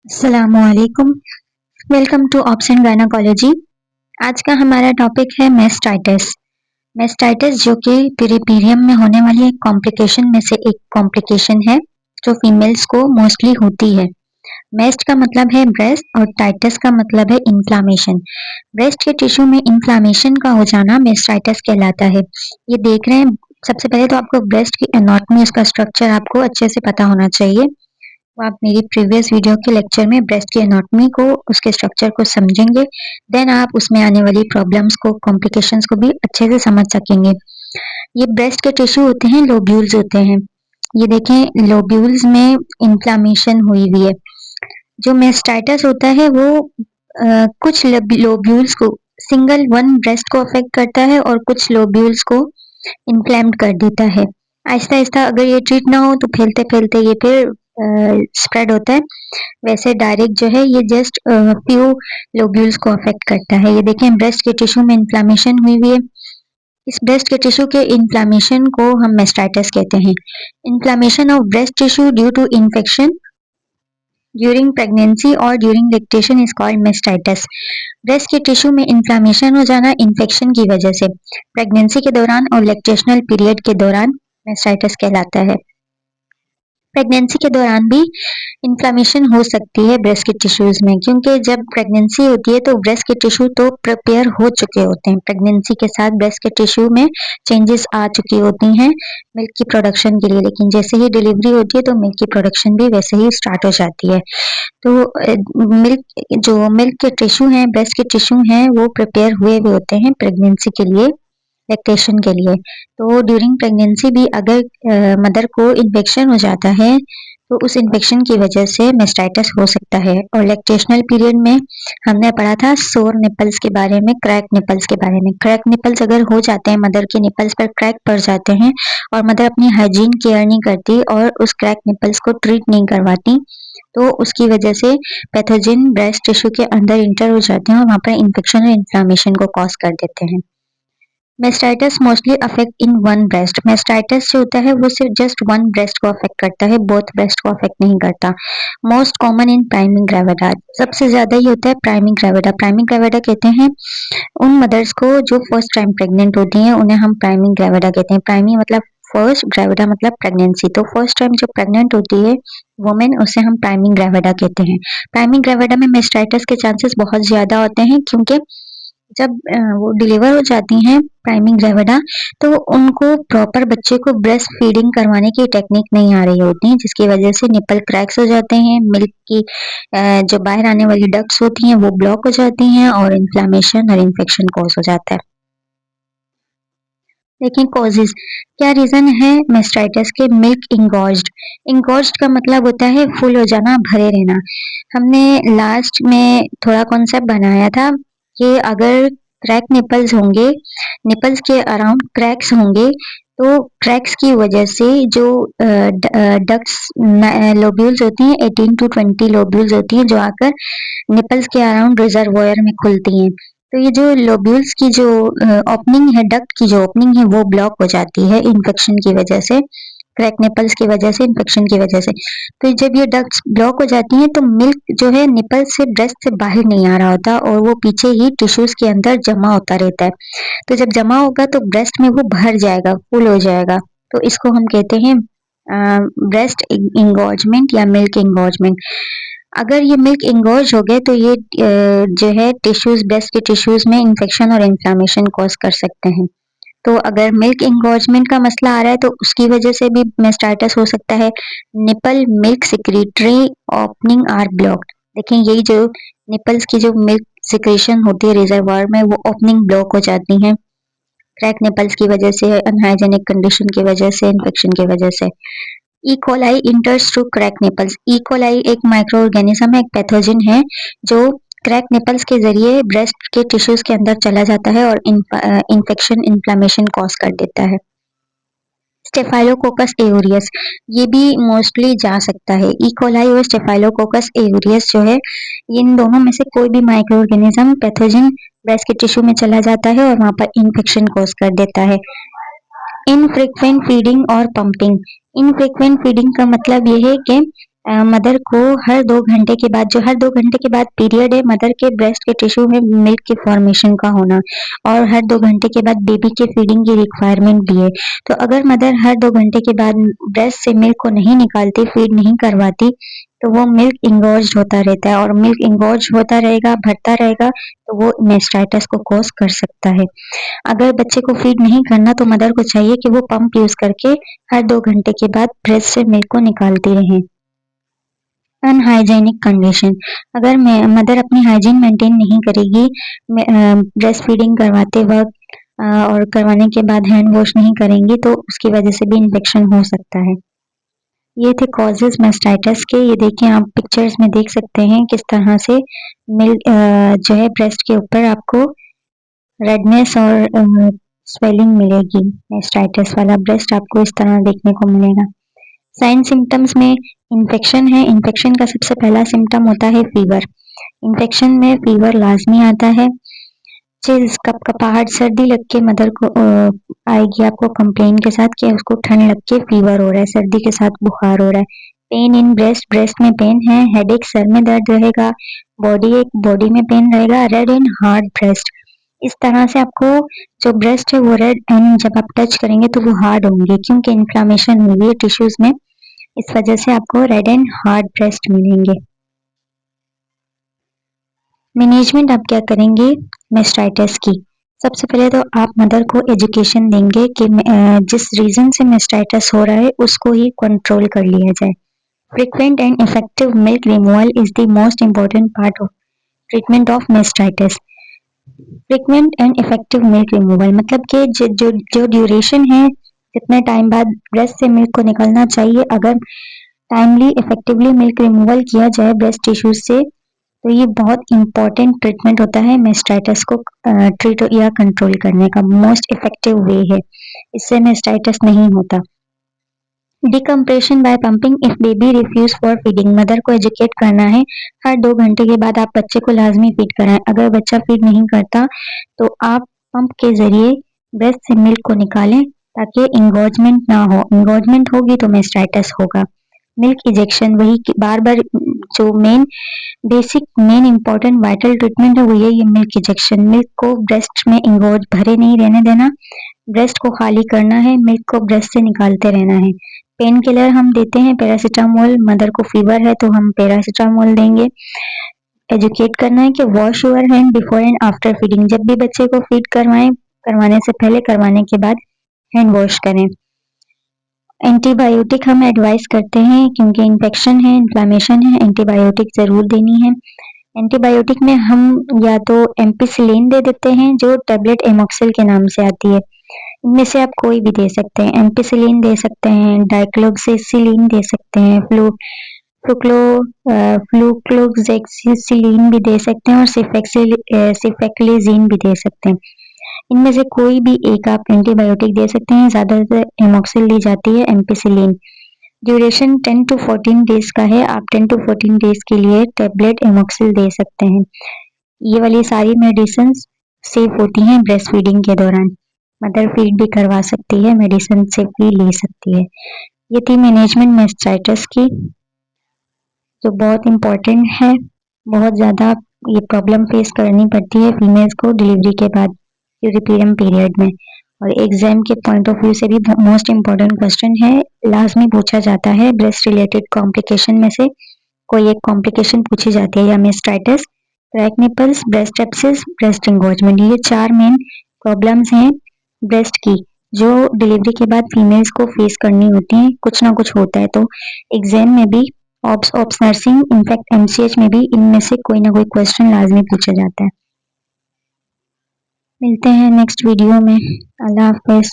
अस्सलामुअलैकुम। Welcome to option gynaecology. आज का हमारा टॉपिक है मेस्टाइटिस। मेस्टाइटिस जो कि पीरियड में होने वाली एक कॉम्प्लिकेशन में से एक कॉम्प्लिकेशन है जो फीमेल्स को मोस्टली होती है। मेस्ट का मतलब है ब्रेस्ट और टाइटस का मतलब है इन्फ्लामेशन। ब्रेस्ट के टिश्यू में इन्फ्लामेशन का हो जाना मेस्टाइटिस कहलाता है। ये देख रहे हैं, सबसे पहले तो आपको ब्रेस्ट की एनाटॉमी, उसका स्ट्रक्चर आपको अच्छे से पता होना चाहिए। तो आप मेरी प्रीवियस वीडियो के लेक्चर में ब्रेस्ट की एनाटॉमी को, उसके स्ट्रक्चर को समझेंगे। देन आप उसमें आने वाली प्रॉब्लम्स को, कॉम्प्लिकेशंस को भी अच्छे से समझ सकेंगे। ये ब्रेस्ट के टिश्यू होते हैं, लोब्यूल्स होते हैं। ये देखें, लोब्यूल्स में इन्फ्लामेशन हुई हुई है। जो मेस्टाइटिस होता है वो कुछ लोब्यूल्स को, सिंगल वन ब्रेस्ट को अफेक्ट करता है और कुछ लोब्यूल्स को इन्फ्लेम्ड कर देता है। आहिस्ता आहिस्ता अगर ये ट्रीट ना हो तो फैलते फैलते ये फिर स्प्रेड होता है। वैसे डायरेक्ट जो है ये जस्ट फ्यू लोब्यूल्स को अफेक्ट करता है। ये देखें, ब्रेस्ट के टिश्यू में इन्फ्लामेशन हुई हुई है। इस ब्रेस्ट के टिश्यू के इन्फ्लामेशन को हम मेस्टाइटिस कहते हैं। Inflammation of breast tissue due to infection during pregnancy और during lactation is called mastitis. Breast के टिश्यू में इन्फ्लामेशन हो जाना इन्फेक्शन की वजह से प्रेगनेंसी के दौरान और लैक्टेशनल पीरियड के दौरान मेस्टाइटिस कहलाता है। प्रेगनेंसी के दौरान भी इन्फ्लामेशन हो सकती है ब्रेस्ट के टिश्यूज में, क्योंकि जब प्रेगनेंसी होती है तो ब्रेस्ट के टिश्यू तो प्रिपेयर हो चुके होते हैं। प्रेगनेंसी के साथ ब्रेस्ट के टिश्यू में चेंजेस आ चुकी होती हैं मिल्क की प्रोडक्शन के लिए, लेकिन जैसे ही डिलीवरी होती है तो मिल्क की प्रोडक्शन भी वैसे ही स्टार्ट हो जाती है। तो मिल्क के टिश्यू हैं, ब्रेस्ट के टिश्यू हैं, वो प्रिपेयर हुए हुए होते हैं प्रेगनेंसी के लिए, लैक्टेशन के लिए। तो ड्यूरिंग प्रेगनेंसी भी अगर मदर को इन्फेक्शन हो जाता है तो उस इन्फेक्शन की वजह से मेस्टाइटिस हो सकता है। और लैक्टेशनल पीरियड में हमने पढ़ा था सोर निपल्स के बारे में, क्रैक निपल्स के बारे में। क्रैक निपल्स अगर हो जाते हैं, मदर के निपल्स पर क्रैक पड़ जाते हैं और मदर अपनी हाइजीन केयर नहीं करती और उस क्रैक निपल्स को ट्रीट नहीं करवाती, तो उसकी वजह से पैथोजन ब्रेस्ट टिश्यू के अंदर इंटर हो जाते हैं और वहाँ पर इन्फेक्शन और इन्फ्लामेशन को कॉज कर देते हैं। Mastitis mostly affect in one breast. Mastitis जो होता है वो सिर्फ जस्ट वन ब्रेस्ट को अफेक्ट करता है, बोथ ब्रेस्ट को अफेक्ट नहीं करता। Most common in primary gravida, सबसे ज्यादा ये होता है प्राइमरी ग्रेविडा। प्राइमरी ग्रेविडा कहते हैं उन मदर्स को जो फर्स्ट टाइम प्रेग्नेंट होती हैं, उन्हें हम प्राइमरी ग्रेविडा कहते हैं। प्राइमरी मतलब फर्स्ट, ग्रेविडा मतलब प्रेगनेंसी। तो फर्स्ट टाइम जो प्रेग्नेंट होती है वुमेन, उसे हम प्राइमरी ग्रेविडा कहते हैं। प्राइमरी ग्रेविडा में मेस्टाइटिस के चांसेस बहुत ज्यादा होते हैं, क्योंकि जब वो डिलीवर हो जाती हैं प्राइमरी ग्रेविडा, तो उनको प्रॉपर बच्चे को ब्रेस्ट फीडिंग करवाने की टेक्निक नहीं आ रही होती है, जिसकी वजह से निपल क्रैक्स हो जाते हैं, मिल्क की जो बाहर आने वाली डक्ट्स होती हैं वो ब्लॉक हो जाती हैं और इन्फ्लामेशन और इन्फेक्शन कॉज हो जाता है। लेकिन कॉजेज क्या रीजन है मेस्टाइटिस के? मिल्क इंगॉर्ज्ड। इंगॉर्ज्ड का मतलब होता है फुल हो जाना, भरे रहना। हमने लास्ट में थोड़ा कॉन्सेप्ट बनाया था कि अगर क्रैक निपल्स होंगे, निपल्स के अराउंड क्रैक्स होंगे, तो क्रैक्स की वजह से जो डक्ट्स लोब्यूल्स होती हैं, 18 टू 20 लोब्यूल्स होती हैं जो आकर निपल्स के अराउंड रिजर्वोयर में खुलती हैं। तो ये जो लोब्यूल्स की जो ओपनिंग है, डक्ट की जो ओपनिंग है, वो ब्लॉक हो जाती है इन्फेक्शन की वजह से, क्रैक निपल्स की वजह से, इन्फेक्शन की वजह से। तो जब ये डक्ट्स ब्लॉक हो जाती हैं तो मिल्क जो है निपल से, ब्रेस्ट से बाहर नहीं आ रहा होता और वो पीछे ही टिश्यूज के अंदर जमा होता रहता है। तो जब जमा होगा तो ब्रेस्ट में वो भर जाएगा, फुल हो जाएगा। तो इसको हम कहते हैं ब्रेस्ट इंगॉर्जमेंट या मिल्क इंगॉर्जमेंट। अगर ये मिल्क इंगॉर्ज हो गए तो ये जो है टिश्यूज, ब्रेस्ट के टिश्यूज में इन्फेक्शन और इन्फ्लामेशन कॉज कर सकते हैं। तो अगर मिल्क इंगॉर्जमेंट का मसला आ रहा है तो उसकी वजह से भी मेस्टाइटिस हो सकता है। Nipple milk secretory opening are blocked. देखिए, यही जो निपल्स की जो मिल्क सिक्रेशन होती है रिजर्वायर में, वो ओपनिंग ब्लॉक हो जाती है क्रैक निपल्स की वजह से, अनहाइजेनिक कंडीशन की वजह से, इन्फेक्शन की वजह से। E coli इंटर्स through crack nipples. E coli एक माइक्रो ऑर्गेनिज्म है, एक पैथोजन है जो क्रैक निपल्स के जरिए ब्रेस्ट के टिश्यूज के अंदर चला जाता है और इन्फेक्शन, इन्फ्लामेशन कॉज कर देता है। स्टेफाइलोकोकस एओरियस, ये भी मोस्टली जा सकता है। ई कोलाई और स्टेफाइलोकोकस एओरियस जो है, इन दोनों में से कोई भी माइक्रो ऑर्गेनिज्म, पैथोजन ब्रेस्ट के टिश्यू में चला जाता है और वहां पर इन्फेक्शन कॉज कर देता है। इनफ्रीक्वेंट फीडिंग और पंपिंग। इनफ्रीक्वेंट फीडिंग का मतलब ये है कि मदर को हर 2 घंटे के बाद, जो हर 2 घंटे के बाद पीरियड है, मदर के ब्रेस्ट के टिश्यू में मिल्क के फॉर्मेशन का होना, और हर 2 घंटे के बाद बेबी के फीडिंग की रिक्वायरमेंट भी है। तो अगर मदर हर 2 घंटे के बाद ब्रेस्ट से मिल्क को नहीं निकालती, फीड नहीं करवाती, तो वो मिल्क इंगॉर्ज्ड होता रहता है, और मिल्क इंगॉर्ज्ड होता रहेगा, भरता रहेगा, तो वो मेस्टाइटिस को कॉज कर सकता है। अगर बच्चे को फीड नहीं करना, तो मदर को चाहिए कि वो पंप यूज करके हर 2 घंटे के बाद ब्रेस्ट से मिल्क को निकालती रहे। अनहाइजेनिक कंडीशन, अगर मदर अपनी हाइजीन मेंटेन नहीं करेगी, ब्रेस्ट फीडिंग करवाते वक्त और करवाने के बाद हैंड वॉश नहीं करेंगी, तो उसकी वजह से भी इन्फेक्शन हो सकता है। ये थे कॉजेज मेस्टाइटिस के। ये देखिए, आप पिक्चर्स में देख सकते हैं किस तरह से मिल्क जो है ब्रेस्ट के ऊपर आपको रेडनेस और स्वेलिंग मिलेगी। मेस्टाइटिस वाला ब्रेस्ट आपको इस तरह देखने को मिलेगा। साइन सिम्टम्स में इन्फेक्शन है। इन्फेक्शन का सबसे पहला सिम्टम होता है फीवर। इन्फेक्शन में फीवर लाजमी आता है। चिल्स, कपकपाहट, सर्दी लग के मदर को आएगी आपको कंप्लेन के साथ कि उसको ठंड लग के फीवर हो रहा है, सर्दी के साथ बुखार हो रहा है। पेन इन ब्रेस्ट, ब्रेस्ट में पेन है। हेडेक, सर में दर्द रहेगा। बॉडी एक, बॉडी में पेन रहेगा। रेड एंड हार्ड ब्रेस्ट, इस तरह से आपको जो ब्रेस्ट है वो रेड एंड जब आप टच करेंगे तो वो हार्ड होंगे, क्योंकि इन्फ्लामेशन हुई है टिश्यूज में, इस वजह से आपको रेड एंड हार्ड ब्रेस्ट मिलेंगे। मैनेजमेंट आप क्या करेंगे मेस्टाइटिस की? सबसे पहले तो आप मदर को एजुकेशन देंगे कि जिस रीजन से मेस्टाइटिस हो रहा है उसको ही कंट्रोल कर लिया जाए। Frequent and effective milk removal is the most important part of treatment of mastitis. Frequent and effective milk removal मतलब कि जो ड्यूरेशन है, कितने टाइम बाद ब्रेस्ट से मिल्क को निकलना चाहिए, अगर टाइमली इफेक्टिवली मिल्क रिमूवल किया जाए ब्रेस्ट टिश्यूज से, तो ये बहुत इंपॉर्टेंट ट्रीटमेंट होता है मेस्टाइटिस को ट्रीट या कंट्रोल करने का। मोस्ट इफेक्टिव वे है, इससे मेस्टाइटिस नहीं होता। Decompression by pumping if baby refuse for feeding, mother को एजुकेट करना है, हर 2 घंटे के बाद आप बच्चे को लाजमी फीड कराएं। अगर बच्चा फीड नहीं करता तो आप पंप के जरिए ब्रेस्ट से मिल्क को निकालें ताकि इंगॉर्जमेंट ना हो। इंगॉर्जमेंट होगी तो मेस्टाइटिस होगा। मिल्क इजेक्शन, वही बार बार जो मेन इंपॉर्टेंट वाइटल ट्रीटमेंट है वो ये मिल्क इजेक्शन। मिल्क को ब्रेस्ट में इंगॉर्ज भरे नहीं रहने देना, ब्रेस्ट को खाली करना है, मिल्क को ब्रेस्ट से निकालते रहना है। पेन किलर हम देते हैं पैरासीटामोल, मदर को फीवर है तो हम पैरासीटामोल देंगे। एजुकेट करना है कि wash your hand before and after feeding, जब भी बच्चे को फीड करवाएं, करवाने से पहले, करवाने के बाद हैंड वॉश करें। एंटीबायोटिक हम एडवाइस करते हैं क्योंकि इन्फेक्शन है, इन्फ्लामेशन है, एंटीबायोटिक जरूर देनी है। एंटीबायोटिक में हम या तो एम्पिसिलिन दे देते हैं जो टेबलेट एमोक्सिल के नाम से आती है, इनमें से आप कोई भी दे सकते हैं। एम्पिसिलिन दे सकते हैं, डाइक्लोक्सिसिलिन दे सकते हैं, फ्लूक्लोक्सेसिलिन भी दे सकते हैं, और सिफेक्लिजीन भी दे सकते हैं। इनमें से कोई भी एक आप एंटीबायोटिक दे सकते हैं। ज्यादातर एमोक्सिल दी जाती है, एम्पिसिलिन। ड्यूरेशन 10 to 14 डेज का है, आप 10 to 14 डेज के लिए टेबलेट एमोक्सिल दे सकते हैं। ये वाली सारी मेडिसिन सेफ होती हैं ब्रेस्ट फीडिंग के दौरान। मदर फीड भी करवा सकती है, मेडिसिन सेफली ले सकती है। ये थी मैनेजमेंट मेस्टाइटिस की, जो बहुत इम्पोर्टेंट है। बहुत ज़्यादा ये प्रॉब्लम फेस करनी पड़ती है फीमेल्स को डिलीवरी के बाद, यूरिपीरियम पीरियड में। और एग्जाम के पॉइंट ऑफ व्यू से भी मोस्ट इम्पोर्टेंट क्वेश्चन है, लाजमी पूछा जाता है। ब्रेस्ट रिलेटेड कॉम्प्लिकेशन में से कोई एक कॉम्प्लिकेशन पूछी जाती है, या mastitis, crack nipples, breast abscess, breast engorgement. ये 4 मेन प्रॉब्लम्स हैं ब्रेस्ट की, जो डिलीवरी के बाद फीमेल्स को फेस करनी होती हैं। कुछ ना कुछ होता है, तो एग्जाम में भी, ऑप्स नर्सिंग, इनफैक्ट एमसीएच में भी इनमें से कोई ना कोई क्वेश्चन लाजमी पूछा जाता है। मिलते हैं नेक्स्ट वीडियो में। अल्लाह हाफिज।